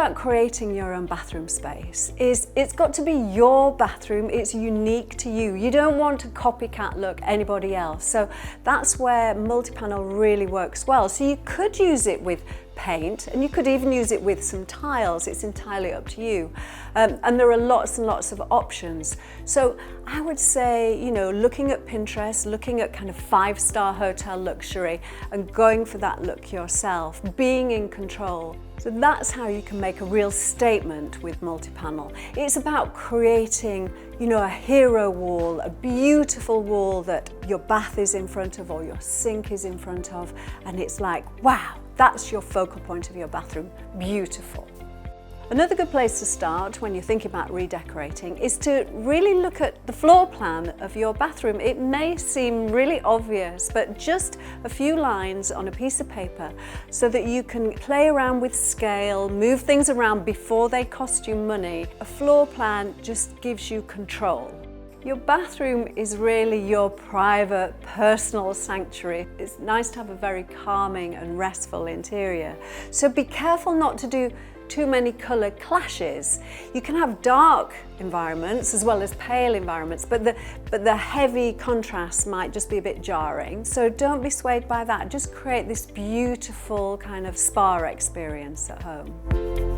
about creating your own bathroom space is it's got to be your bathroom, it's unique to you. You don't want a copycat look anybody else. So that's where Multipanel really works well. So you could use it with paint, and you could even use it with some tiles. It's entirely up to you. And there are lots and lots of options. So I would say, you know, looking at Pinterest, looking at kind of 5-star hotel luxury and going for that look yourself, being in control. So that's how you can make a real statement with Multipanel. It's about creating, you know, a hero wall, a beautiful wall that your bath is in front of or your sink is in front of, and it's like, wow, that's your focal point of your bathroom. Beautiful. Another good place to start when you're thinking about redecorating is to really look at the floor plan of your bathroom. It may seem really obvious, but just a few lines on a piece of paper so that you can play around with scale, move things around before they cost you money. A floor plan just gives you control. Your bathroom is really your private, personal sanctuary. It's nice to have a very calming and restful interior. So be careful not to do too many colour clashes. You can have dark environments as well as pale environments, but the heavy contrast might just be a bit jarring. So don't be swayed by that. Just create this beautiful kind of spa experience at home.